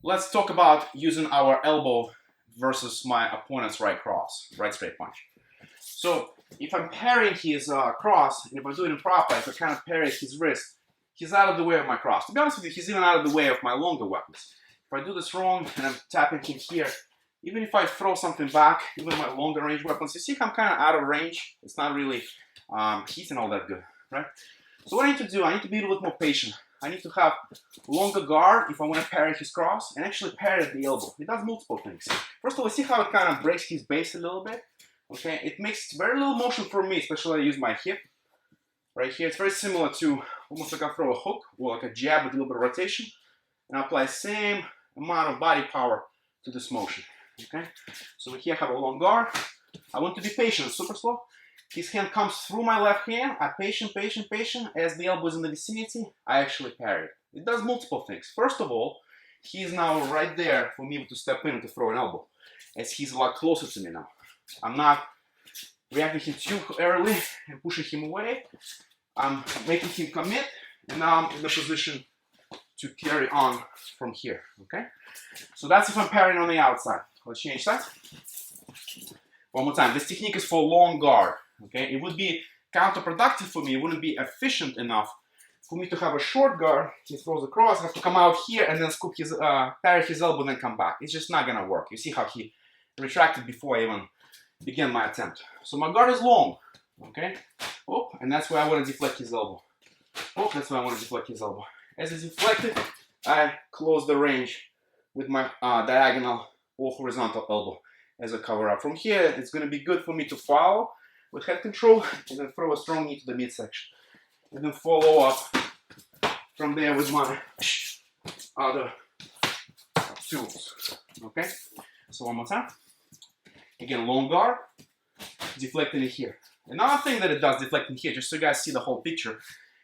Let's talk about using our elbow versus my opponent's right cross, right straight punch. So if I'm parrying his cross, and if I'm doing it properly, if I kind of parry his wrist, he's out of the way of my cross. To be honest with you, he's even out of the way of my longer weapons. If I do this wrong and I'm tapping him here, even if I throw something back, even my longer range weapons, you see I'm kind of out of range. It's not really hitting all that good, right? So what I need to do, I need to be a little bit more patient. I need to have longer guard if I want to parry his cross and actually parry at the elbow. It does multiple things. First of all, see how it kind of breaks his base a little bit? Okay, it makes very little motion for me, especially when I use my hip. Right here, it's very similar to almost like I throw a hook or like a jab with a little bit of rotation. And I apply the same amount of body power to this motion. Okay, so here I have a long guard. I want to be patient, super slow. His hand comes through my left hand. I patient. As the elbow is in the vicinity, I actually parry. It does multiple things. First of all, he is now right there for me to step in and to throw an elbow, as he's a lot closer to me now. I'm not reacting him too early and pushing him away. I'm making him commit, and now I'm in the position to carry on from here, okay? So that's if I'm parrying on the outside. Let's change that. One more time. This technique is for long guard, okay? It would be counterproductive for me. It wouldn't be efficient enough for me to have a short guard. He throws across, I have to come out here and then scoop his, parry his elbow and then come back. It's just not gonna work. You see how he retracted before I even began my attempt. So my guard is long, okay? Oh, and that's where I want to deflect his elbow. Oh, that's where I want to deflect his elbow. As it's deflected, I close the range with my diagonal or horizontal elbow as a cover up. From here, it's going to be good for me to follow with head control and then throw a strong knee to the midsection. And then follow up from there with my other tools. Okay? So one more time. Again, long guard, deflecting it here. Another thing that it does deflecting here, just so you guys see the whole picture,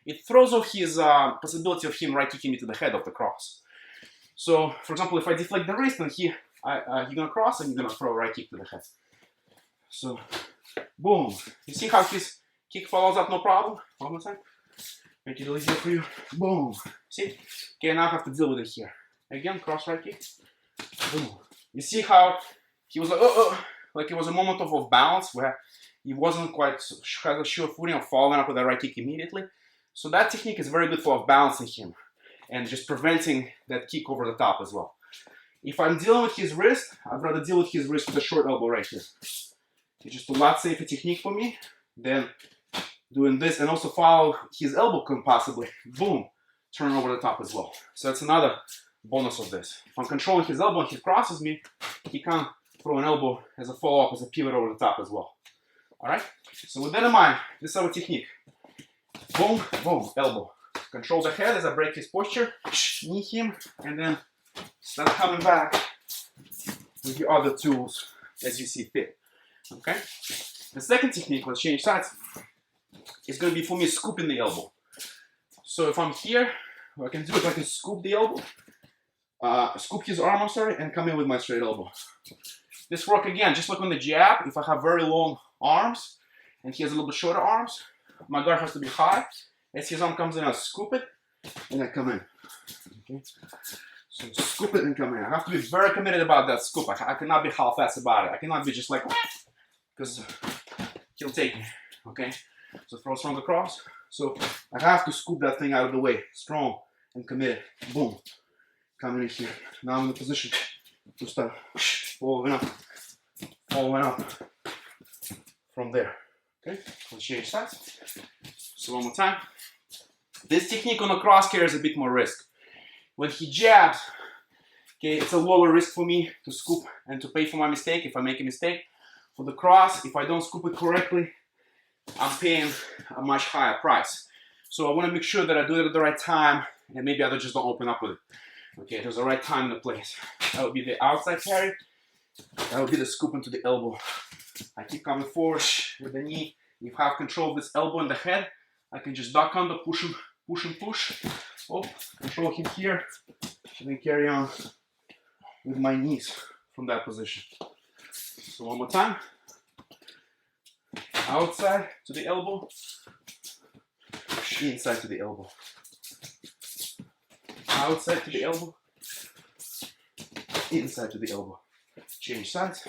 it throws off his possibility of him right kicking me to the head of the cross. So, for example, if I deflect the wrist and he's gonna cross and he's gonna throw a right kick to the head. So, boom. You see how his kick follows up no problem? One more time. Make it easier for you. Boom. See? Okay, now I have to deal with it here. Again, cross right kick. Boom. You see how he was like it was a moment of balance where he wasn't quite had a sure footing of following up with a right kick immediately. So that technique is very good for balancing him and just preventing that kick over the top as well. If I'm dealing with his wrist, I'd rather deal with his wrist with a short elbow right here. It's just a lot safer technique for me than doing this, and also follow his elbow can possibly, boom, turn over the top as well. So that's another bonus of this. If I'm controlling his elbow and he crosses me, he can throw an elbow as a follow-up, as a pivot over the top as well. Alright? So with that in mind, this is our technique. Boom, boom, elbow. Control the head as I break his posture, knee him, and then start coming back with your other tools as you see fit. Okay? The second technique, let's change sides, is going to be for me scooping the elbow. So if I'm here, what I can do is I can scoop the elbow, scoop his arm, I'm sorry, and come in with my straight elbow. This work again, just like on the jab, if I have very long arms and he has a little bit shorter arms, my guard has to be high. As his arm comes in, I scoop it and I come in. Okay? So scoop it and come in. I have to be very committed about that scoop. I cannot be half-assed about it. I cannot be just like, because he'll take me. Okay? So throw strong across. So I have to scoop that thing out of the way. Strong and committed. Boom. Coming in here. Now I'm in the position to start following up from there. Okay, let's change sides. So one more time. This technique on the cross carries a bit more risk. When he jabs, okay, it's a lower risk for me to scoop and to pay for my mistake if I make a mistake. For the cross, if I don't scoop it correctly, I'm paying a much higher price. So I want to make sure that I do it at the right time, and maybe I just don't open up with it. Okay, there's the right time and the place. That would be the outside parry. That would be the scoop into the elbow. I keep coming forward with the knee. If I have control of this elbow and the head, I can just duck under, push him, push. Oh, control him here, and then carry on with my knees from that position. So one more time. Outside to the elbow, inside to the elbow. Outside to the elbow, inside to the elbow. Change sides.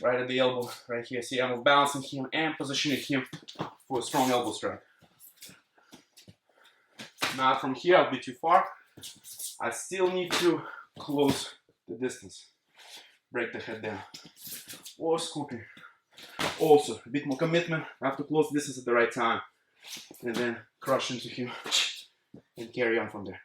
Right at the elbow, right here. See, I'm balancing him and positioning him for a strong elbow strike. Not from here, I'll be too far. I still need to close the distance. Break the head down. Or scooping. Also, a bit more commitment. I have to close the distance at the right time. And then crush into him and carry on from there.